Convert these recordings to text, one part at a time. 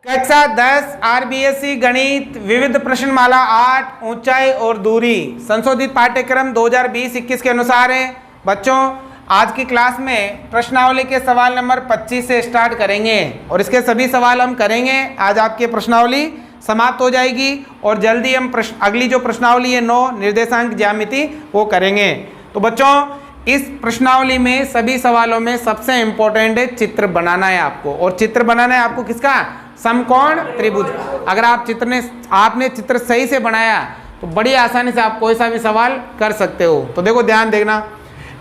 कक्षा 10 आरबीएसई गणित विविध प्रश्नमाला 8 ऊंचाई और दूरी संशोधित पाठ्यक्रम 2020-21 के अनुसार है। बच्चों, आज की क्लास में प्रश्नावली के सवाल नंबर 25 से स्टार्ट करेंगे और इसके सभी सवाल हम करेंगे। आज आपकी प्रश्नावली समाप्त हो जाएगी और जल्दी हम अगली जो प्रश्नावली है 9 निर्देशांक ज्यामिति वो करेंगे। तो बच्चों, इस प्रश्नावली में सभी सवालों में सबसे इंपॉर्टेंट है चित्र बनाना है आपको। और चित्र बनाना है आपको किसका? समकोण त्रिभुज। अगर आपने चित्र सही से बनाया तो बड़ी आसानी से आप कोई सा भी सवाल कर सकते हो। तो देखो, ध्यान देना,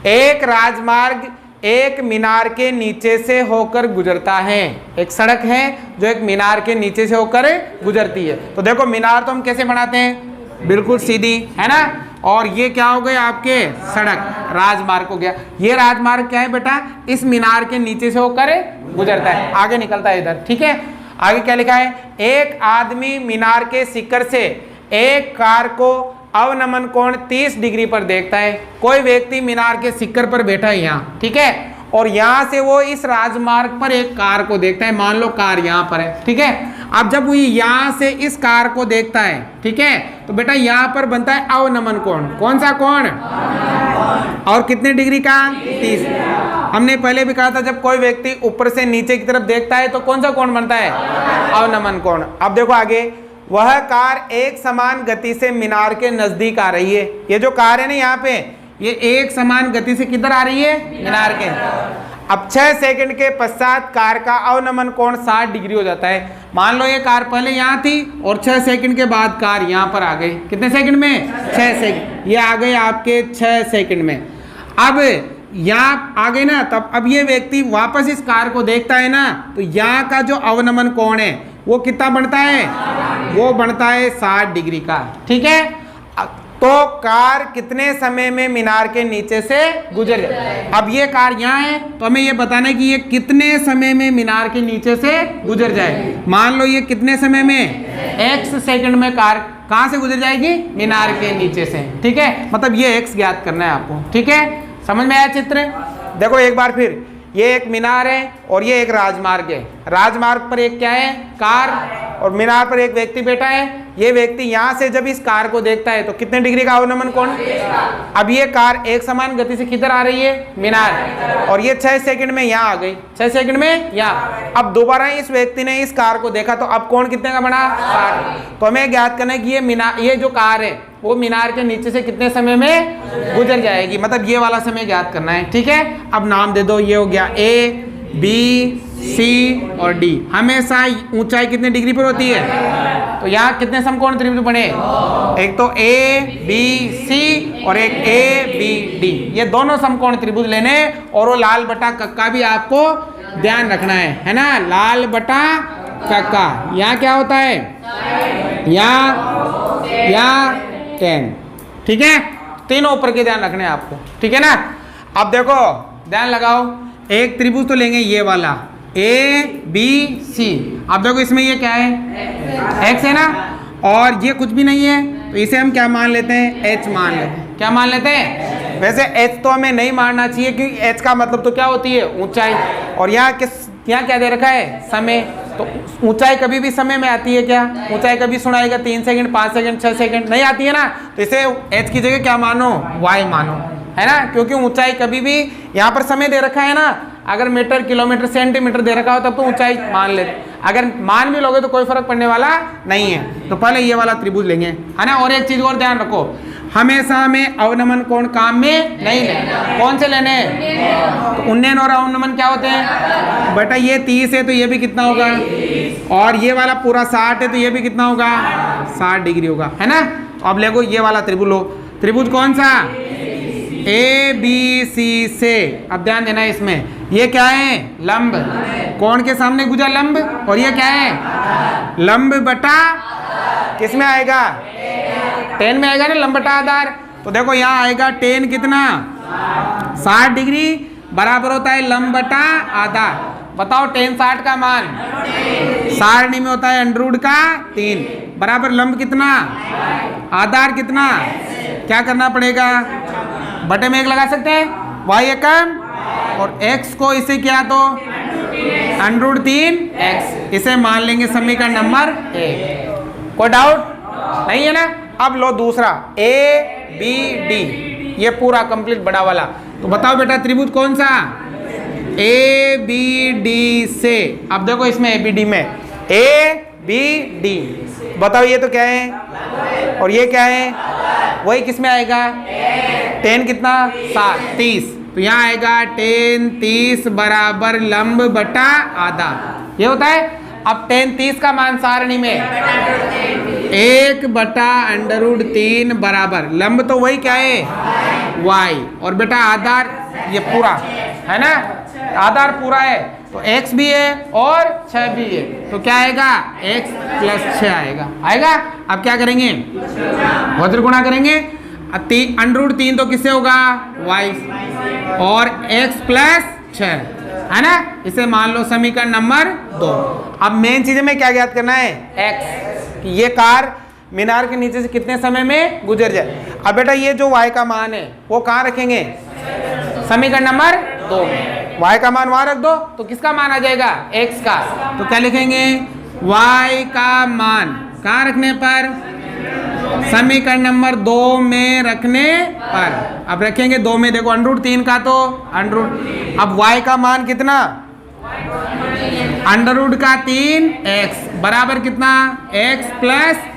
एक राजमार्ग एक मीनार के नीचे से होकर गुजरता है। एक सड़क है जो एक मीनार के नीचे से होकर गुजरती है। तो देखो, मीनार तो हम कैसे बनाते हैं? बिल्कुल सीधी, है ना। और ये क्या हो गए आपके? सड़क। राजमार्ग हो गया। ये राजमार्ग क्या है बेटा? इस मीनार के नीचे से होकर गुजरता है, आगे निकलता है इधर। ठीक है, आगे क्या लिखा है? एक आदमी मीनार के शिखर से एक कार को अवनमन कोण 30 डिग्री पर देखता है। कोई व्यक्ति मीनार के शिखर पर बैठा है यहाँ, ठीक है, और यहाँ से वो इस राजमार्ग पर एक कार को देखता है। मान लो कार यहाँ पर है, ठीक है। अब जब वो यहाँ से इस कार को देखता है, ठीक है, तो बेटा यहाँ पर बनता है अवनमन कोण। कौन सा कोण? और कितने डिग्री का? 30। हमने पहले भी कहा था, जब कोई व्यक्ति ऊपर से नीचे की तरफ देखता है तो कौन सा कोण बनता है? अवनमन कोण। अब देखो आगे, वह कार एक समान गति से मीनार के नजदीक आ रही है। ये जो कार है ना यहाँ पे, ये एक समान गति से किधर आ रही है? मीनार के। अब 6 सेकंड के पश्चात कार का अवनमन कोण 60 डिग्री हो जाता है। मान लो ये कार पहले यहाँ थी और 6 सेकंड के बाद कार यहाँ पर आ गई। कितने सेकंड में? 6 सेकंड। ये आ गए आपके 6 सेकंड में। अब यहाँ आ गई ना, तब अब ये व्यक्ति वापस इस कार को देखता है ना, तो यहाँ का जो अवनमन कोण है वो कितना बनता है? वो बनता है 60 डिग्री का। ठीक है, तो कार कितने समय में मीनार के नीचे से गुजर जाए? अब ये कार यहाँ है तो हमें ये बताना है कि ये कितने समय में मीनार के नीचे से गुजर जाए। मान लो ये कितने समय में? x सेकंड में कार कहाँ से गुजर जाएगी? मीनार के नीचे से। ठीक है, मतलब ये x ज्ञात करना है आपको। ठीक है, समझ में आया चित्र? देखो एक बार फिर, ये एक मीनार है और ये एक राजमार्ग है। राजमार्ग पर एक क्या है? कार, और मीनार पर एक व्यक्ति बैठा है। ये व्यक्ति यहाँ से जब इस कार को देखता है तो कितने डिग्री का अवनमन कोण? अब ये कार एक समान गति से किधर आ रही है? मीनार। और ये 6 सेकंड में यहाँ आ गई। 6 सेकंड में यहाँ। अब दोबारा इस व्यक्ति ने इस कार को देखा तो अब कोण कितने का बना? 60। तो हमें ज्ञात करना है कि ये जो कार है वो मीनार के नीचे से कितने समय में गुजर जाएगी, मतलब ये वाला समय ज्ञात करना है। ठीक है, अब नाम दे दो। ये हो गया A, B, C और D। हमेशा ऊंचाई कितने डिग्री पर होती है? तो यहाँ कितने समकोण त्रिभुज बने? एक तो A, B, C और एक A, B, D। ये दोनों समकोण त्रिभुज लेने, और वो लाल बटा कक्का भी आपको ध्यान रखना है ना। लाल बटा कक्का यहाँ क्या होता है? यहाँ 10। ठीक है, तीनों ऊपर के ध्यान रखने हैं आपको। ठीक है ना। अब देखो, ध्यान लगाओ, एक त्रिभुज तो लेंगे ये वाला A, B, C। अब देखो इसमें ये क्या है? x है ना, और ये कुछ भी नहीं है, तो इसे हम क्या मान लेते हैं? h मान लेते हैं। क्या मान लेते हैं? वैसे h तो हमें नहीं मानना चाहिए, क्योंकि h का मतलब तो क्या होती है? ऊंचाई। और यहाँ क्या दे रखा है? समय। तो ऊंचाई कभी भी समय में आती है क्या? ऊंचाई कभी सुनाएगा 3 सेकंड, 5 सेकंड, 6 सेकंड नहीं आती है ना। तो इसे h की जगह क्या मानो? y मानो, है ना, क्योंकि ऊंचाई कभी भी यहाँ पर समय दे रखा है ना। अगर मीटर, किलोमीटर, सेंटीमीटर दे रखा हो तब तो ऊंचाई मान लेते। अगर मान भी लोगे तो कोई फर्क पड़ने वाला नहीं है। तो पहले ये वाला त्रिभुज लेंगे, है ना। और एक चीज और ध्यान रखो, हमेशा हमें अवनमन कोण काम में नहीं लेने। कौन से लेने? तो उन्नयन और अवनमन क्या होते हैं? बेटा ये 30 है तो ये भी कितना होगा? और ये वाला पूरा 60 है तो ये भी कितना होगा? 60 डिग्री होगा, है ना। अब देखो ये वाला त्रिभुज लो। त्रिभुज कौन सा? A, B, C से। अब ध्यान देना है इसमें, ये क्या है? लंब। कोण के सामने गुजरा लंब, और ये क्या है? लंब बटा किस में आएगा? 10 में आएगा ना, लंब बटा आधार। तो देखो यहाँ आएगा 10 कितना? 60 डिग्री बराबर होता है लंब बटा आधार। बताओ 10 60 का मान? सारणी में होता है √ का 3 बराबर लंब कितना? आधार कितना? क्या करना पड़ेगा? बटे में 1 लगा सकते हैं। y एकम और x को इसे किया तो √3x, इसे मान लेंगे समीकरण नंबर 1। कोई डाउट नहीं है ना? अब लो दूसरा ABD, ये पूरा कंप्लीट बड़ा वाला। तो बताओ बेटा त्रिभुज कौन सा? ABD से, अब देखो इसमें ABD में ABD, बताओ ये तो क्या है और ये क्या है? वही किस में आएगा? 10 कितना? 7 30, तो यहाँ आएगा 10 30 बराबर लंब बटा आधा, ये होता है। अब 10 30 का मान सारणी में 1 बटा √3 बराबर लंब तो वही क्या है? y, और बेटा आधार ये पूरा है ना, आधार पूरा है तो x भी है और 6 भी है, तो क्या आएगा? x + 6 आएगा। अब क्या करेंगे? वज्र गुणा करेंगे। √3 तो किससे होगा? y, और x + 6 है ना, इसे मान लो समीकरण नंबर 2। अब मेन चीज में क्या ज्ञात करना है? x, ये कार मीनार के नीचे से कितने समय में गुजर जाए। अब बेटा ये जो y का मान है वो कहाँ रखेंगे? समीकरण नंबर 2 में। y का मान वहां रख दो तो किसका मान आ जाएगा? x का, तो क्या लिखेंगे? y का मान कहाँ रखने पर? समीकरण नंबर 2 में रखने पर। अब रखेंगे 2 में, देखो √3 का तो अब y का मान कितना? √3x बराबर कितना? x +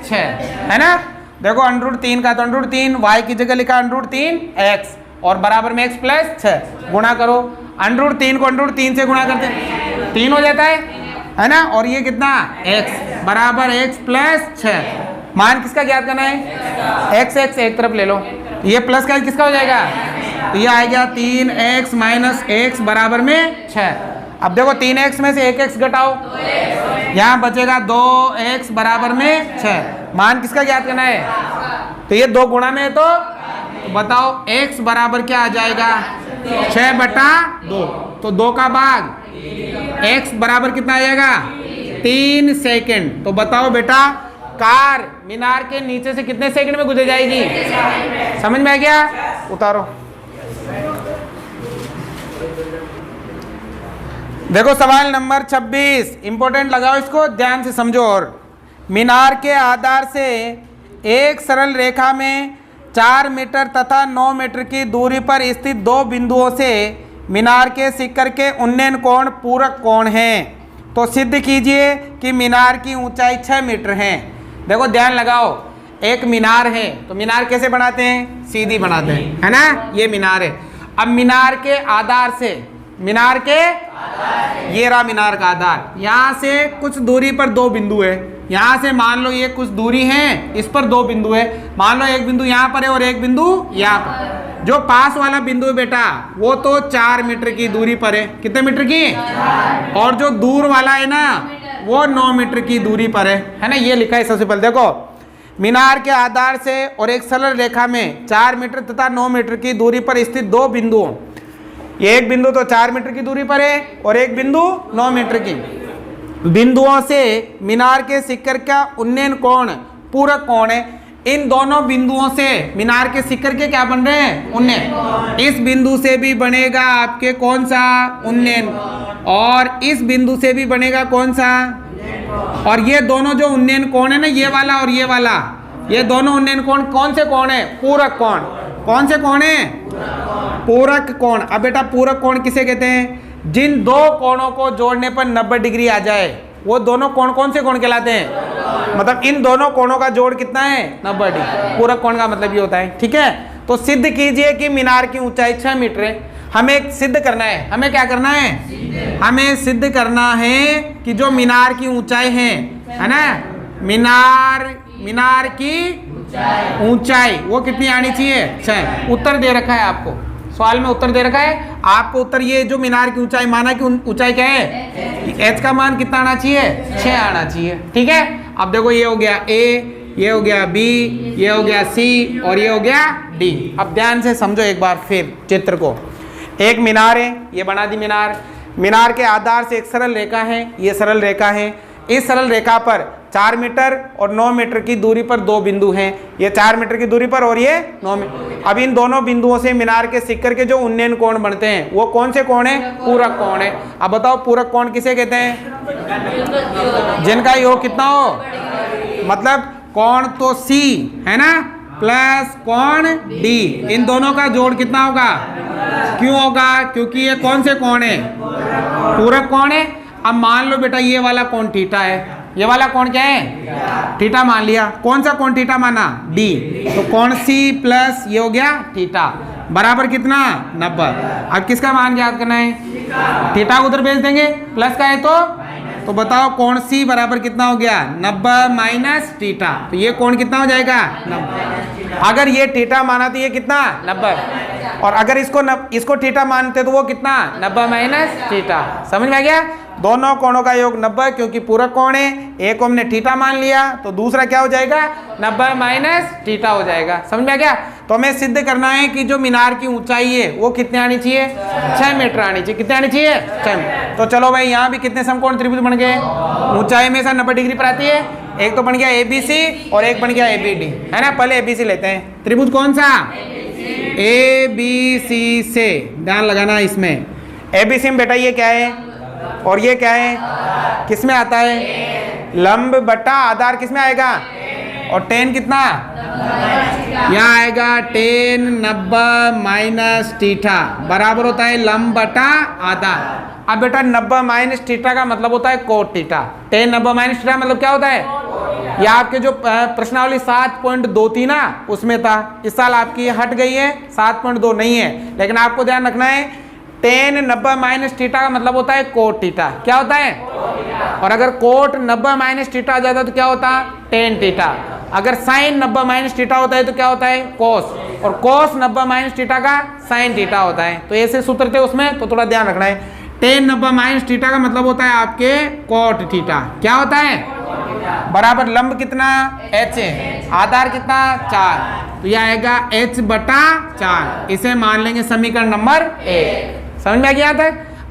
6 है ना। देखो √3 का तो √3, y की जगह लिखा √3x और बराबर में x + 6, गुणा करो। √3 को √3 से गुणा करते 3 हो जाता है ना, और ये कितना? x बराबर x + 6। मान किसका ज्ञात करना है? x एक तरफ ले लो, ये प्लस का किसका हो जाएगा? तो ये आएगा 3x - x बराबर में 6। अब देखो 3x में से 1x घटाओ, यहाँ बचेगा 2x बराबर में 6। मान किसका ज्ञात करना है? तो ये 2 गुणा में है तो बताओ x बराबर क्या आ जाएगा? 6/2, तो 2 का भाग x बराबर कितना आ जाएगा? 3 सेकंड। तो बताओ बेटा कार मीनार के नीचे से कितने सेकंड में गुजर जाएगी? समझ में आ गया? उतारो। देखो सवाल नंबर 26, इंपॉर्टेंट लगाओ इसको, ध्यान से समझो। और मीनार के आधार से एक सरल रेखा में 4 मीटर तथा 9 मीटर की दूरी पर स्थित 2 बिंदुओं से मीनार के शिखर के उन्नयन कोण पूरक कोण हैं। तो सिद्ध कीजिए कि मीनार की ऊंचाई 6 मीटर है। देखो ध्यान लगाओ, एक मीनार है तो मीनार कैसे बनाते हैं? सीधी बनाते हैं, है ना, ये मीनार है। अब मीनार के आधार से, मीनार के ये रहा मीनार का आधार, यहाँ से कुछ दूरी पर 2 बिंदु है। यहाँ से मान लो ये कुछ दूरी है, इस पर 2 बिंदु है। मान लो एक बिंदु यहाँ पर है और एक बिंदु यहाँ पर। जो पास वाला बिंदु है बेटा वो तो 4 मीटर की दूरी पर है। कितने मीटर की? और जो दूर वाला है ना वो 9 मीटर की दूरी पर है ना। ये लिखा है सबसे पहले। देखो मीनार के आधार से और एक सरल रेखा में 4 मीटर तथा 9 मीटर की दूरी पर स्थित 2 बिंदुओं, ये एक बिंदु तो 4 मीटर की दूरी पर है और एक बिंदु 9 मीटर की बिंदुओं से मीनार के शिखर का उन्नयन कोण पूरक कोण है। इन दोनों बिंदुओं से मीनार के शिखर के क्या बन रहे हैं? उन्नयन। इस बिंदु से भी बनेगा आपके कौन सा? उन्नयन। और इस बिंदु से भी बनेगा कौन सा? और ये दोनों जो उन्नयन कोण है ना, ये वाला और ये वाला, ये दोनों उन्नयन कोण कौन से कोण है? पूरक कोण। कौन से कोण है? पूरक कोण। अब बेटा पूरक कोण किसे कहते हैं? जिन 2 कोणों को जोड़ने पर 90 डिग्री आ जाए वो दोनों कोण कौन से कोण कहलाते हैं? मतलब इन दोनों कोणों का जोड़ कितना है? 90 डिग्री। पूरक कोण का मतलब ये होता है। ठीक है, तो सिद्ध कीजिए कि मीनार की ऊंचाई 6 मीटर है। हमें सिद्ध करना है, हमें क्या करना है? हमें सिद्ध करना है कि जो मीनार की ऊंचाई है ना, मीनार की ऊंचाई वो कितनी आनी चाहिए? 6। उत्तर दे रखा है आपको, सवाल में उत्तर दे रखा है आपको। उत्तर ये जो मीनार की ऊंचाई माना कि ऊंचाई क्या है? h का मान कितना आना चाहिए? 6 आना चाहिए। ठीक है, अब देखो ये हो गया A, ये हो गया B, ये हो गया C और ये हो गया D। अब ध्यान से समझो एक बार फिर चित्र को। एक मीनार है, ये बना दी मीनार। मीनार के आधार से एक सरल रेखा है, ये सरल रेखा है। इस सरल रेखा पर 4 मीटर और 9 मीटर की दूरी पर दो बिंदु हैं, ये 4 मीटर की दूरी पर और ये 9 मीटर। अब इन दोनों बिंदुओं से मीनार के सिक्कर के जो उन्नयन कोण बनते हैं वो कौन से कोण है? पूरक कोण है। अब बताओ पूरक कोण किसे कहते हैं? जिनका योग कितना हो, मतलब कोण तो C है ना प्लस कोण D, इन दोनों का जोड़ कितना होगा? क्यों होगा? क्योंकि ये कौन से कोण है? पूरक कोण है। अब मान लो बेटा ये वाला कोण थीटा है, ये वाला कोण क्या है? थीटा मान लिया। कौन सा कोण थीटा माना? D। तो कोण C प्लस ये हो गया थीटा बराबर कितना? 90। अब किसका मान याद करना है? थीटा उधर भेज देंगे, प्लस का है तो बताओ कोण C बराबर कितना हो गया? 90 माइनस थीटा। तो ये कोण कितना हो जाएगा? 90। अगर ये थीटा माना तो ये कितना? 90, और अगर इसको थीटा मानते तो वो कितना? 90 माइनस थीटा। समझ में आ गया? दोनों कोणों का योग 90, क्योंकि पूरक कोण है। एक को हमने थीटा मान लिया तो दूसरा क्या हो जाएगा? 90 माइनस थीटा हो जाएगा। समझ में आ गया? तो हमें सिद्ध करना है कि जो मीनार की ऊंचाई है वो कितनी आनी चाहिए? 6 मीटर आनी चाहिए। कितनी आनी चाहिए? 6 मीटर। तो चलो भाई यहाँ भी कितने समकोण त्रिभुज बन गए? ऊंचाई में से 90 डिग्री पर आती है। एक तो बन गया ABC और एक बन गया ABD, है ना। पहले ABC लेते हैं। त्रिभुज कौन सा? ABC से ध्यान लगाना इसमें। ABC में बेटा ये क्या है और ये क्या है? किस में आता है? लंब बटा आधार किस में आएगा? और tan कितना? यहाँ आएगा tan 90 माइनस थीटा बराबर होता है लंब बटा आधार। अब बेटा 90 माइनस थीटा का मतलब होता है cot theta. tan 90 minus theta मतलब क्या होता है? यह आपके जो प्रश्नावली 7.2 थी ना उसमें था। इस साल आपकी हट गई है, 7.2 नहीं है। लेकिन आपको ध्यान रखना है tan 90 माइनस थीटा का मतलब होता है कोट थीटा। क्या होता है? और अगर कोट 90 माइनस थीटा आ जाता है तो क्या होता है? tan theta. अगर साइन 90 माइनस थीटा होता है तो क्या होता है? कोस। और कोस 90 माइनस थीटा का साइन थीटा होता है। तो ऐसे सूत्र थे उसमें, तो थोड़ा ध्यान रखना है। tan 90 माइनस थीटा का मतलब होता है आपके कोट थीटा। क्या होता है? बराबर लंब कितना? h है, आधार कितना? 4। तो यह आएगा h बटा 4। इसे मान लेंगे समीकरण नंबर 1। समझ में आ गया था?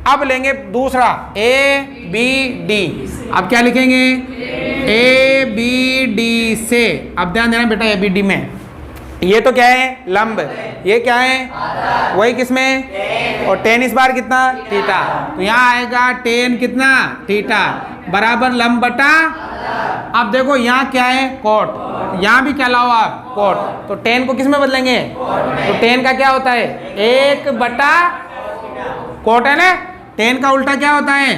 अब लेंगे दूसरा ABD। अब क्या लिखेंगे? ABD से। अब ध्यान देना बेटा ABD में ये तो क्या है? लंब। ये क्या है? वही किसमें? और tan इस बार कितना? थीटा। तो यहाँ आएगा tan कितना? थीटा बराबर लंब बटा। अब देखो यहाँ क्या है? कोट। यहाँ भी क्या लाओ आप? कोट। तो tan को किस में बदलेंगे? तो tan का क्या होता है? 1 बटा कोट है ना। tan का उल्टा क्या होता है?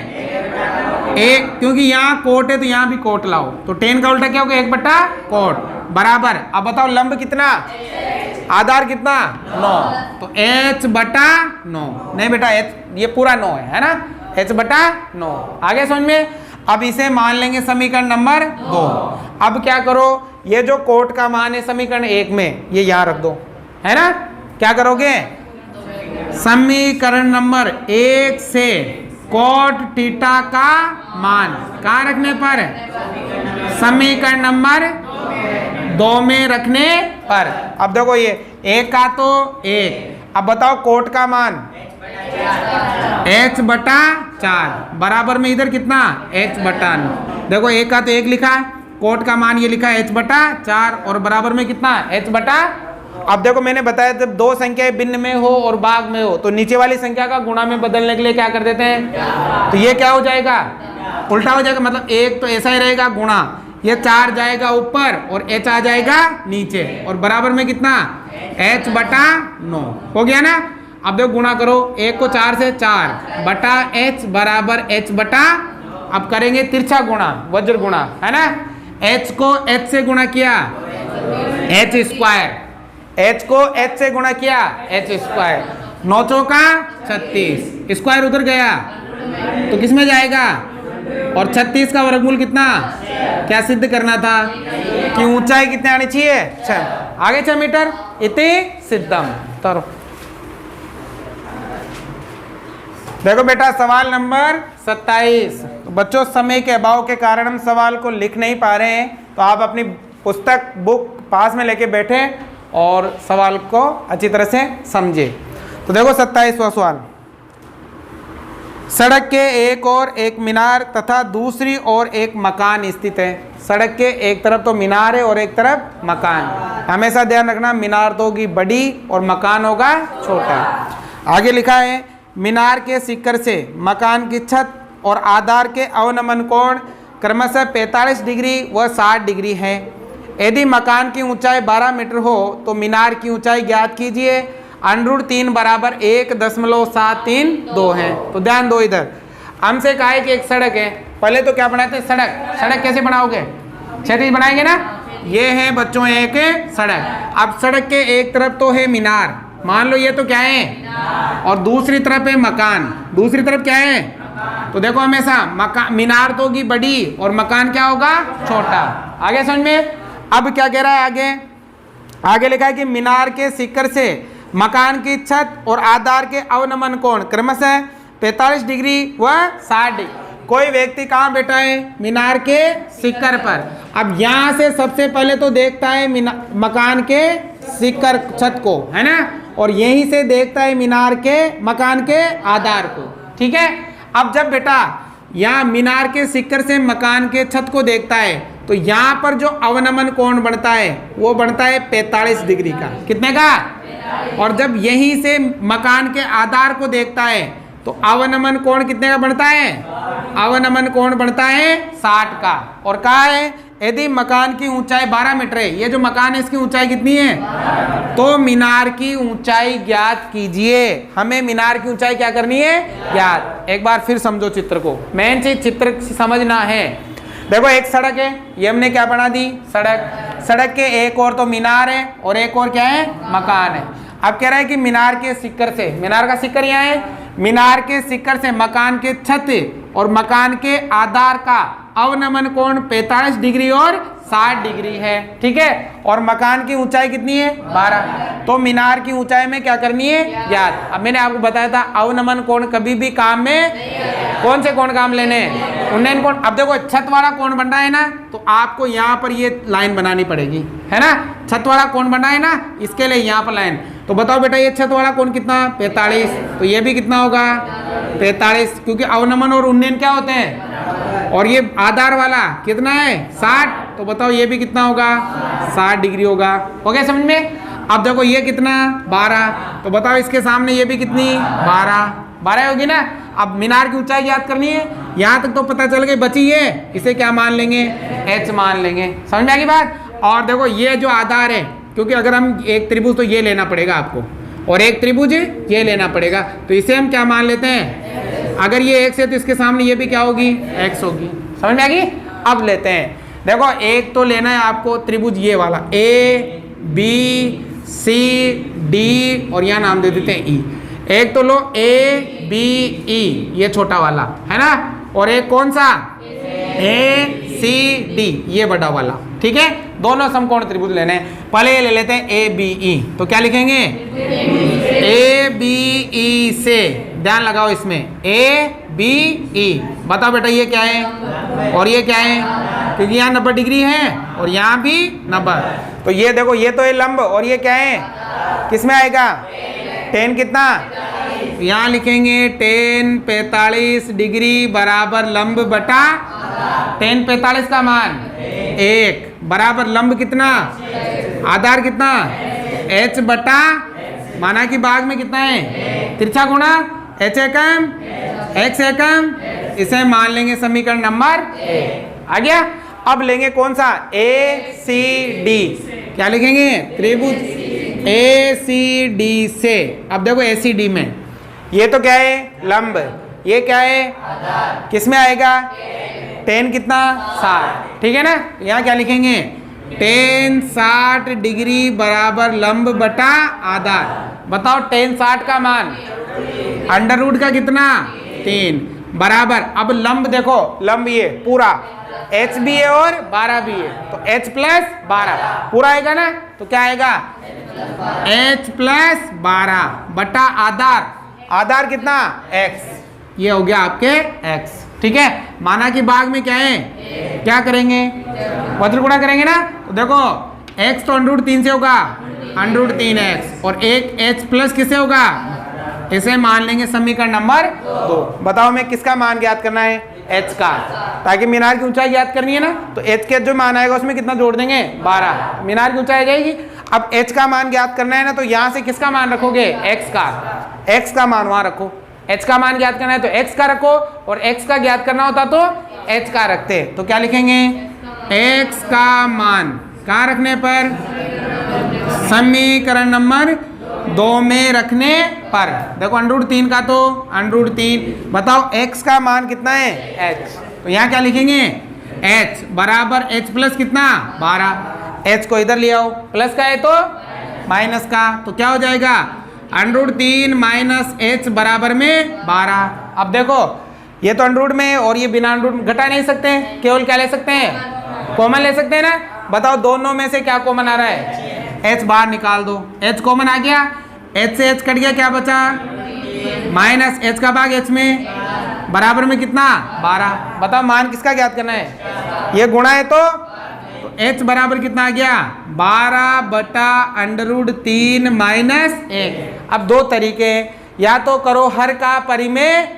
1, क्योंकि यहाँ कोट है तो यहाँ भी कोट लाओ। तो tan का उल्टा क्या होगा? 1 बटा कोट बराबर। अब बताओ लंब कितना? आधार कितना? 9। तो h बटा 9। नहीं बेटा h ये पूरा 9 है ना। h बटा 9 आगे समझ में। अब इसे मान लेंगे समीकरण नंबर 2। अब क्या करो? ये जो कोट का मान है समीकरण 1 में ये यहाँ रख दो, है ना। क्या करोगे? समीकरण नंबर 1 से कोट थीटा का मान कहाँ रखने पर? समीकरण नंबर 2 में रखने पर। अब देखो ये 1 का तो 1। अब बताओ कोट का मान? h बटा 4 बराबर में इधर कितना? h बटा 9। देखो 1 का तो 1 लिखा, कोट का मान ये लिखा h बटा 4 और बराबर में कितना? h बटा। अब देखो मैंने बताया जब दो संख्याएं भिन्न में हो और भाग में हो तो नीचे वाली संख्या का गुणा में बदलने के लिए क्या कर देते हैं? तो ये क्या हो जाएगा? उल्टा हो जाएगा। मतलब एक तो ऐसा ही रहेगा गुणा, ये 4 जाएगा ऊपर और h आ जाएगा नीचे और बराबर में कितना? h बटा 9 हो गया ना। अब देखो गुणा करो, 1 को 4 से 4 बटा h बराबर h बटा। अब करेंगे तिरछा गुणा, वज्र गुणा, है ना। h को h से गुणा किया h स्क्वायर, h को h से गुणा किया h स्क्वायर। 9 चौका 36, स्क्वायर उधर गया तो किस में जाएगा? और 36 का वर्गमूल कितना? क्या सिद्ध करना था? कि ऊंचाई कितनी आनी चाहिए? 6। आगे 6 मीटर इति सिद्धम। तरो देखो बेटा सवाल नंबर 27। तो बच्चों समय के अभाव के कारण हम सवाल को लिख नहीं पा रहे हैं, तो आप अपनी पुस्तक बुक पास में लेके बैठे और सवाल को अच्छी तरह से समझे। तो देखो 27वां सवाल। सड़क के एक ओर एक मीनार तथा दूसरी ओर एक मकान स्थित है। सड़क के एक तरफ तो मीनार है और एक तरफ मकान। हमेशा ध्यान रखना, मीनार तो होगी बड़ी और मकान होगा छोटा। आगे लिखा है, मीनार के शिखर से मकान की छत और आधार के अवनमन कोण क्रमशः 45 डिग्री व 60 डिग्री है। यदि मकान की ऊंचाई 12 मीटर हो तो मीनार की ऊंचाई ज्ञात कीजिए। √3 बराबर 1.732 है। तो ध्यान दो, इधर हमसे कहा है कि एक सड़क है। पहले तो क्या बनाते हैं, सड़क कैसे बनाओगे, क्षैतिज बनाएंगे ना। ये है बच्चों एक सड़क। अब सड़क के एक तरफ तो है मीनार, मान लो ये तो क्या है, और दूसरी तरफ है मकान। दूसरी तरफ क्या है, तो देखो हमेशा मीनार तो होगी बड़ी और मकान क्या होगा, छोटा। आगे समझ में। अब क्या कह रहा है, आगे लिखा है कि मीनार के शिखर से मकान की छत और आधार के अवनमन कोण क्रमशः 45 डिग्री व 60 डिग्री। कोई व्यक्ति कहाँ बैठा है, मीनार के शिखर पर। अब यहाँ से सबसे पहले तो देखता है मकान के शिखर छत को, है ना, और यहीं से देखता है मीनार के मकान के आधार को। ठीक है। अब जब बेटा यहाँ मीनार के शिखर से मकान के छत को देखता है तो यहाँ पर जो अवनमन कोण बनता है वो बनता है 45 डिग्री का। कितने का, और जब यहीं से मकान के आधार को देखता है तो अवनमन कोण कितने का बनता है, अवनमन कोण बनता है 60 का। और कहा है यदि मकान की ऊंचाई 12 मीटर है, ये जो मकान है इसकी ऊंचाई कितनी है, तो मीनार की ऊंचाई ज्ञात कीजिए। हमें मीनार की ऊंचाई क्या करनी है, ज्ञात। एक बार फिर समझो चित्र को, मेन चीज चित्र समझना है। देखो एक सड़क है, ये हमने क्या बना दी, सड़क के एक और तो मीनार है और एक और क्या है, मकान है। अब कह रहा है कि मीनार के शिखर से, मीनार का शिखर यहाँ है, मीनार के शिखर से मकान के छत और मकान के आधार का अवनमन कोण 45 डिग्री और 60 डिग्री है। ठीक है। और मकान की ऊंचाई कितनी है, 12। तो मीनार की ऊंचाई में क्या करनी है, ज्ञात। अब मैंने आपको बताया था अवनमन कोण कभी भी काम में, कौन से कोण काम लेने, उन्नयन कोण। अब देखो छत वाला कोण बन रहा है ना, तो आपको यहाँ पर ये लाइन बनानी पड़ेगी, है ना। छत वाला कोण बना है ना, इसके लिए यहाँ पर लाइन। तो बताओ बेटा ये छत वाला कोण कितना, 45। तो ये भी कितना होगा, 45, क्योंकि अवनमन और उन्नयन क्या होते हैं। और ये आधार वाला कितना है, 60। तो बताओ ये भी कितना होगा, 60 डिग्री होगा। हो गया समझ में। अब देखो ये कितना, 12। तो बताओ इसके सामने ये भी कितनी, 12 होगी ना। अब मीनार की ऊंचाई याद करनी है, यहाँ तक तो पता चल गई, बची है, इसे क्या मान लेंगे, h मान लेंगे। समझ में आ गई बात। और देखो ये जो आधार है, क्योंकि अगर हम एक त्रिभुज तो ये लेना पड़ेगा आपको, और एक त्रिभुज ये लेना पड़ेगा, तो इसे हम क्या मान लेते हैं, अगर ये x है तो इसके सामने ये भी क्या होगी, x होगी। समझ में आ गई। अब लेते हैं, देखो एक तो लेना है आपको त्रिभुज ये वाला ABCD और यहाँ नाम दे देते हैं E। एक तो लो ABE, ये छोटा वाला है ना, और एक कौन सा ACD, ये बड़ा वाला। ठीक है। दोनों समकोण त्रिभुज लेने हैं। पहले ये ले लेते हैं ABE। तो क्या लिखेंगे, ABE से, ध्यान लगाओ इसमें, ABE। बताओ बेटा ये क्या है और ये क्या है, क्योंकि यहाँ 90 डिग्री है और यहाँ भी 90। तो ये देखो ये तो है लंब, और ये क्या है, किसमें आएगा, tan कितना, यहाँ लिखेंगे tan 45 डिग्री बराबर लंब बटा tan 45 का मान 1 बराबर लंब कितना, आधार कितना, h बटा, माना कि भाग में कितना है, तिरछा गुणा h एकम x एकम। इसे मान लेंगे समीकरण नंबर 1। आ गया। अब लेंगे कौन सा, ACD। क्या लिखेंगे, त्रिभुज ACD से। अब देखो ACD में ये तो क्या है, लंब, ये क्या है, किस में आएगा, tan कितना, 60। ठीक है ना। यहाँ क्या लिखेंगे, tan 60 डिग्री बराबर लंब बटा आधार। बताओ tan 60 का मान, अंडर रूट का कितना, 3 बराबर। अब लंब देखो, लंब ये पूरा h भी है और 12 भी है, तो h प्लस 12 पूरा आएगा ना। तो क्या आएगा, h प्लस 12 बटा आधार, आधार कितना, x। ये हो गया आपके x। ठीक है। माना कि भाग में क्या है, क्या करेंगे, वज्र गुणा करेंगे ना। तो देखो x तो √3 से होगा, √3x, और एक h प्लस किससे होगा, इसे मान लेंगे समीकरण नंबर 2। बताओ मैं किसका मान ज्ञात करना है? h का, ताकि मीनार की ऊंचाई ज्ञात करनी है ना, तो h के जो मान आएगा उसमें कितना जोड़ देंगे? 12। मीनार की ऊंचाई आ जाएगी। अब h का मान ज्ञात करना है ना, तो यहाँ से किसका मान रखोगे? x का मान वहां रखो। h का मान ज्ञात करना है तो x का रखो, और x का ज्ञात करना होता तो h का रखते। तो क्या लिखेंगे? x का मान कहाँ रखने पर? समीकरण नंबर 2 में रखने पर। देखो √3 का तो √3। बताओ x का मान कितना है? h। तो यहाँ क्या लिखेंगे? h बराबर h प्लस कितना? 12। h को इधर ले आओ, प्लस का है तो माइनस का, तो क्या हो जाएगा? √3 माइनस h बराबर में 12। अब देखो ये तो अंडरूट में और ये बिना अंडरूट घटा नहीं सकते हैं, केवल क्या ले सकते हैं? कॉमन ले सकते हैं ना। बताओ दोनों में से क्या कॉमन आ रहा है? h बाहर निकाल दो, h कॉमन आ गया, h से h कट गया, क्या बचा? माइनस h का भाग h में, बराबर में कितना? 12। बताओ मान किसका ज्ञात करना है? ये गुणा है तो h बराबर कितना आ गया? 12/√3 माइनस 1। अब दो तरीके हैं, या तो करो हर का परिमेय,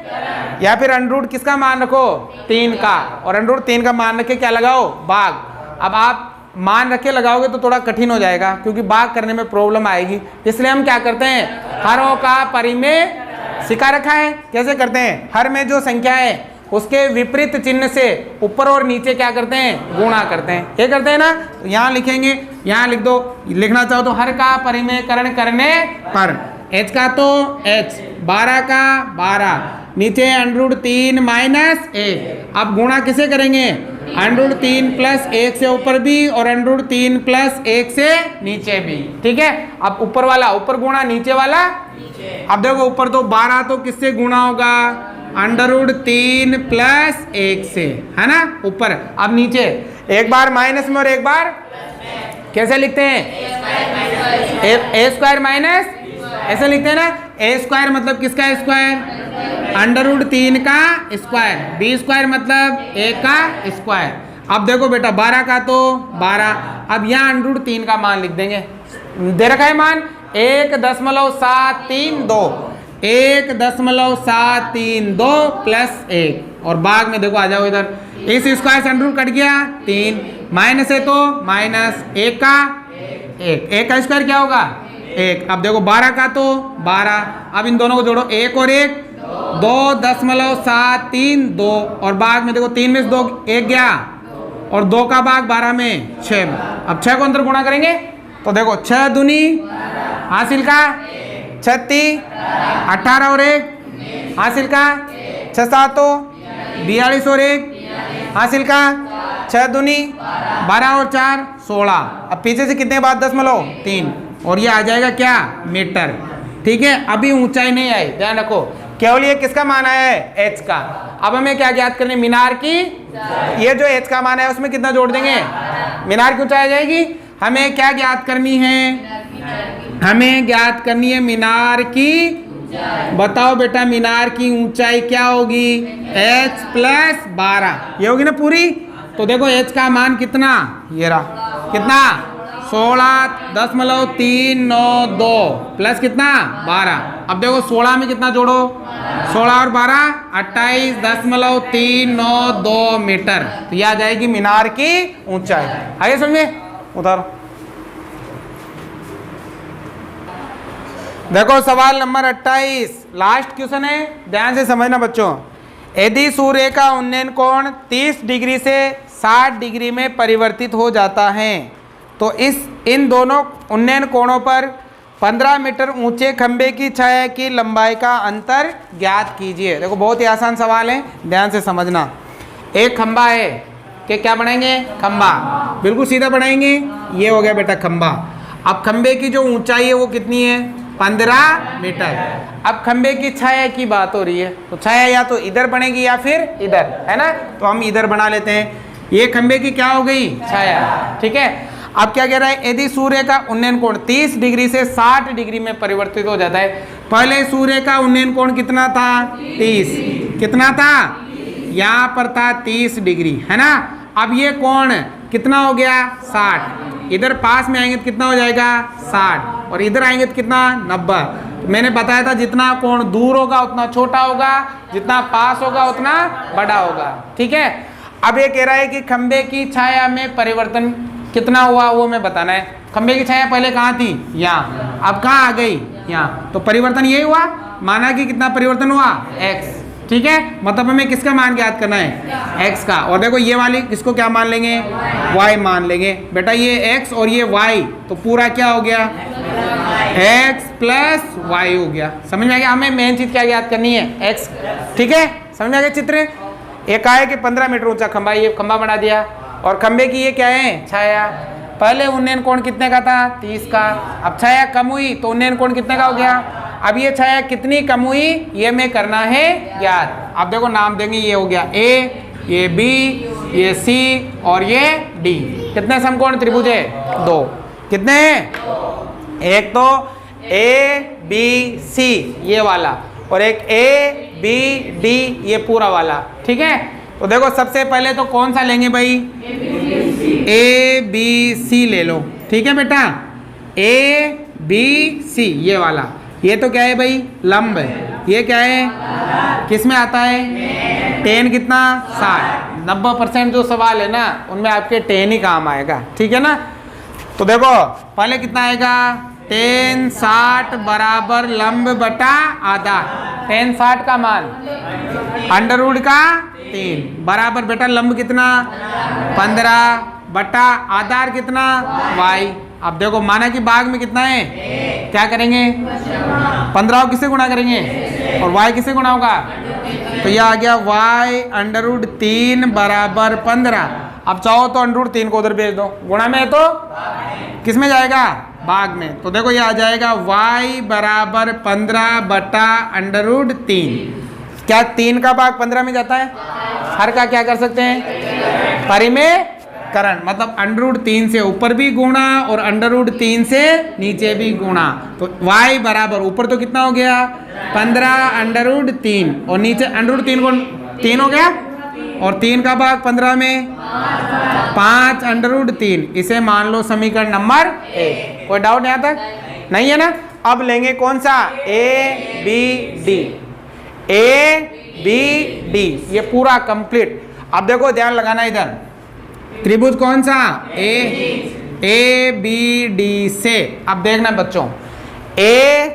या फिर अंडरूट किसका मान रखो? 3 का, और √3 का मान रखे क्या लगाओ? भाग। अब आप मान रखे लगाओगे तो थोड़ा कठिन हो जाएगा, क्योंकि भाग करने में प्रॉब्लम आएगी। इसलिए हम क्या करते हैं? हरों का परिमेय सिखा रखा है। कैसे करते हैं? हर में जो संख्या है उसके विपरीत चिन्ह से ऊपर और नीचे क्या करते हैं? गुणा करते हैं। ये करते हैं ना, तो यहाँ लिखेंगे, यहाँ लिख दो। लिखना चाहो तो हर का परिमेयकरण करने पर h का तो h, 12 का 12, नीचे √3 माइनस 1। अब गुणा किसे करेंगे? √3 प्लस 1 से ऊपर भी और √3 प्लस 1 से नीचे भी। ठीक है, अब ऊपर वाला ऊपर गुणा, नीचे वाला नीचे। अब देखो ऊपर तो 12 तो किससे गुणा होगा? √3 प्लस 1 से, है ना ऊपर। अब नीचे एक बार माइनस में और एक बार कैसे लिखते हैं? a स्क्वायर माइनस, ऐसे लिखते हैं ना। a स्क्वायर मतलब किसका स्क्वायर? √3 का स्क्वायर। b स्क्वायर मतलब a का स्क्वायर। अब देखो बेटा 12 का तो 12, अब यहाँ √3 का मान लिख देंगे। दे रखा है मान 1.732, 1.732 प्लस 1, और भाग में देखो आ जाओ इधर, इस स्क्वायर से √ कट गया 3, माइनस है तो माइनस, 1 का 1 का स्क्वायर क्या होगा? 1। अब देखो 12 का तो 12, अब इन दोनों को जोड़ो, 1 और 1 2.732, और भाग में देखो 3 में से 2 1 गया, और 2 का भाग 12 में 6। अब 6 को अंदर गुणा करेंगे तो देखो 6 दूनी हासिल का 36, 18 और 1 हासिल का 6 7 42 और 1 हासिल का 6 दूनी 12 और 4 16। अब पीछे से कितने बाद 10.3, और ये आ जाएगा क्या? मीटर। ठीक है, अभी ऊंचाई नहीं आई, ध्यान रखो, केवल ये किसका मान आया है? h का। अब हमें क्या ज्ञात करनी? मीनार की। ये जो h का मान है उसमें कितना जोड़ देंगे? मीनार की ऊंचाई आ जाएगी। हमें क्या ज्ञात करनी है? हमें ज्ञात करनी है मीनार की। बताओ बेटा मीनार की ऊंचाई क्या होगी? h प्लस 12, ये होगी ना पूरी। तो देखो h का मान कितना? ये रहा, कितना? 16.392 प्लस कितना? 12। अब देखो 16 में कितना जोड़ो? 16 और 12 28.392 मीटर। तो यह आ जाएगी मीनार की ऊंचाई। आइए समझ में, उतारो। देखो सवाल नंबर 28 लास्ट क्वेश्चन है, ध्यान से समझना बच्चों। यदि सूर्य का उन्नयन कोण 30 डिग्री से 60 डिग्री में परिवर्तित हो जाता है, तो इन दोनों उन्नयन कोणों पर 15 मीटर ऊंचे खंबे की छाया की लंबाई का अंतर ज्ञात कीजिए। देखो बहुत ही आसान सवाल है, ध्यान से समझना। एक खंबा है कि क्या बनाएंगे? खंबा, बिल्कुल सीधा बनाएंगे। ये हो गया बेटा खंबा। अब खंबे की जो ऊंचाई है वो कितनी है? 15 मीटर। अब खंबे की छाया की बात हो रही है, तो छाया या तो इधर बनेगी या फिर इधर, है ना। तो हम इधर बना लेते हैं। ये खंबे की क्या हो गई? छाया। ठीक है, अब क्या कह रहा है? यदि सूर्य का उन्नयन कोण 30 डिग्री से 60 डिग्री में परिवर्तित हो जाता है। पहले सूर्य का उन्नयन कोण कितना था? 30। कितना था? यहाँ पर था 30 डिग्री, है ना। अब ये कोण कितना हो गया? 60। इधर पास में आएंगे तो कितना हो जाएगा 60 और इधर आएंगे तो कितना 90। तो मैंने बताया था जितना कोण दूर होगा उतना छोटा होगा, जितना पास होगा उतना बड़ा होगा। ठीक है, अब ये कह रहा है कि खंबे की छाया में परिवर्तन कितना हुआ वो मैं बताना है। खंबे की छाया पहले कहाँ थी, यहाँ, अब कहाँ आ गई, यहाँ। तो परिवर्तन यही हुआ, माना कि कितना परिवर्तन हुआ x। ठीक है, मतलब हमें किसका मान ज्ञात करना है, x का। और देखो ये वाली किसको क्या मान लेंगे, y मान लेंगे। बेटा ये x और ये y, तो पूरा क्या हो गया, x प्लस y हो गया। समझ में आ गया, हमें मेन चीज क्या ज्ञात करनी है, x। ठीक है, समझ में आ गया चित्र। एक है कि 15 मीटर ऊंचा खंबा, ये खंबा बना दिया, और खंबे की ये क्या है, छाया। पहले उन्नयन कोण कितने का था, 30 का। अब छाया कम हुई तो उन्नयन कोण कितने का हो गया। अब ये छाया कितनी कम हुई ये में करना है ज्ञात। अब देखो नाम देंगे, ये हो गया A, ये B, ये C और ये D। कितने समकोण त्रिभुज है, 2। कितने हैं, एक तो A B C ये वाला, और एक A B D ये पूरा वाला। ठीक है, तो देखो सबसे पहले तो कौन सा लेंगे भाई, A B C ले लो। ठीक है बेटा, A B C ये वाला। ये तो क्या है भाई, लंब है। ये क्या है, किस में आता है, tan कितना 60। 90% जो सवाल है ना उनमें आपके tan ही काम आएगा। ठीक है ना, तो देखो पहले कितना आएगा, tan 60 बराबर लंब बटा आधार। tan 60 का मान अंडर रूट का 3 बराबर बेटा लंब कितना 15 बटा आधार कितना y। अब देखो माना कि भाग में कितना है, क्या करेंगे, 15 किससे गुणा करेंगे और y किससे गुणा होगा, तो यह आ गया y अंडर रूट 3 बराबर 15। अब चाहो तो अंडर रूट 3 को उधर भेज दो, गुणा में है तो किस में जाएगा, भाग में। तो देखो ये आ जाएगा y बराबर 15 बटा अंडर रूट 3। क्या 3 का भाग 15 में जाता है, हर का क्या कर सकते हैं, परिमेयकरण, मतलब अंडर रूट 3 से ऊपर भी गुणा और अंडर रूट 3 से नीचे भी गुणा। तो y बराबर ऊपर तो कितना हो गया 15 अंडर रूट 3 और नीचे अंडर रूट 3 को 3 हो गया, और 3 का भाग 15 में 5 अंडर रूट 3। इसे मान लो समीकरण नंबर 1। कोई डाउट यहाँ तक नहीं है ना। अब लेंगे कौन सा, A B D, A B D ये पूरा कंप्लीट। अब देखो ध्यान लगाना इधर, त्रिभुज कौन सा, A B D से। अब देखना बच्चों A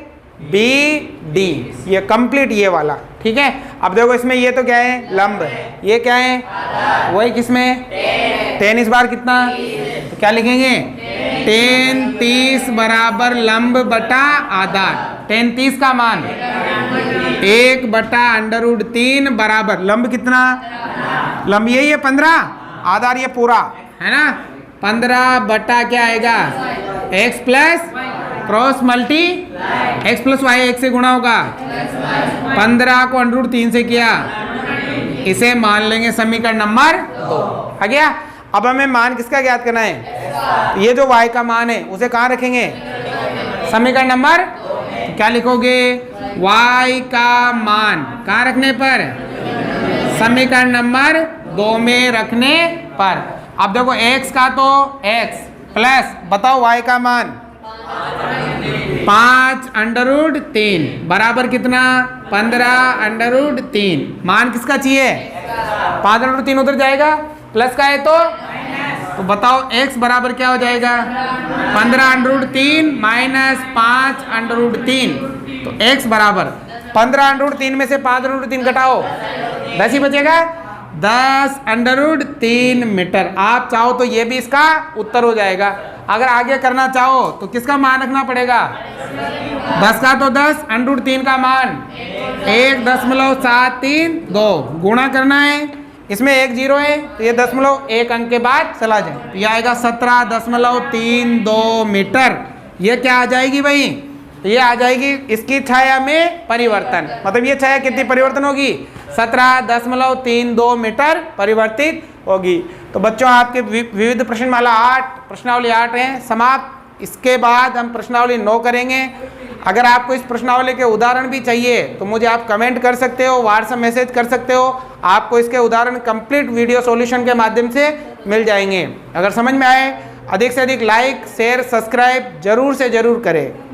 B D ये कंप्लीट ये वाला। ठीक है, अब देखो इसमें ये तो क्या है, लंब, ये क्या है, वही किसमें tan इस बार कितना, तो क्या लिखेंगे, tan 30 बराबर लंब बटा आधार। tan 30 का मान 1 बटा अंडर रूट 3 बराबर लंब कितना, लंब यही है 15, आधार ये पूरा है ना, 15 बटा क्या आएगा, x plus cross multi x plus y, एक से गुणा होगा, 15 को अंडर रूट 3 से किया, इसे मान लेंगे समीकरण नंबर 2। आ गया। अब हमें मान किसका ज्ञात करना है, ये जो y का मान है उसे कहाँ रखेंगे, समीकरण नंबर, तो क्या लिखोगे, y का मान कहाँ रखने पर, समीकरण नंबर 2 में रखने पर। अब देखो x का तो x प्लस बताओ y का मान 5 अंडर रूट 3 बराबर कितना 15 अंडर रूट 3। मान किसका चाहिए, 5 अंडर रूट 3 उधर जाएगा, प्लस का है तो बताओ x बराबर क्या हो जाएगा, 15 under root 3 minus 5 under root 3। तो x बराबर 15 अंडर रूट 3 में से 5 अंडर रूट 3 घटाओ, 10 ही बचेगा, 10 अंडर रूट 3 मीटर। आप चाहो तो ये भी इसका उत्तर हो जाएगा। अगर आगे करना चाहो तो किसका मान रखना पड़ेगा, 10 का तो 10, अंडर रूट 3 का मान 1.732 गुणा करना है, इसमें 1 0 है तो ये 0.1 अंक के बाद चला जाए, तो ये आएगा 17.32 मीटर। ये क्या आ जाएगी भाई, ये आ जाएगी इसकी छाया में परिवर्तन, मतलब ये छाया कितनी परिवर्तन होगी, 17.32 मीटर परिवर्तित होगी। तो बच्चों आपके विविध प्रश्नमाला 8 प्रश्नावली 8 हैं समाप्त। इसके बाद हम प्रश्नावली 9 करेंगे। अगर आपको इस प्रश्नावली के उदाहरण भी चाहिए तो मुझे आप कमेंट कर सकते हो, व्हाट्सएप मैसेज कर सकते हो, आपको इसके उदाहरण कंप्लीट वीडियो सॉल्यूशन के माध्यम से मिल जाएंगे। अगर समझ में आए अधिक से अधिक लाइक शेयर सब्सक्राइब जरूर से ज़रूर करें।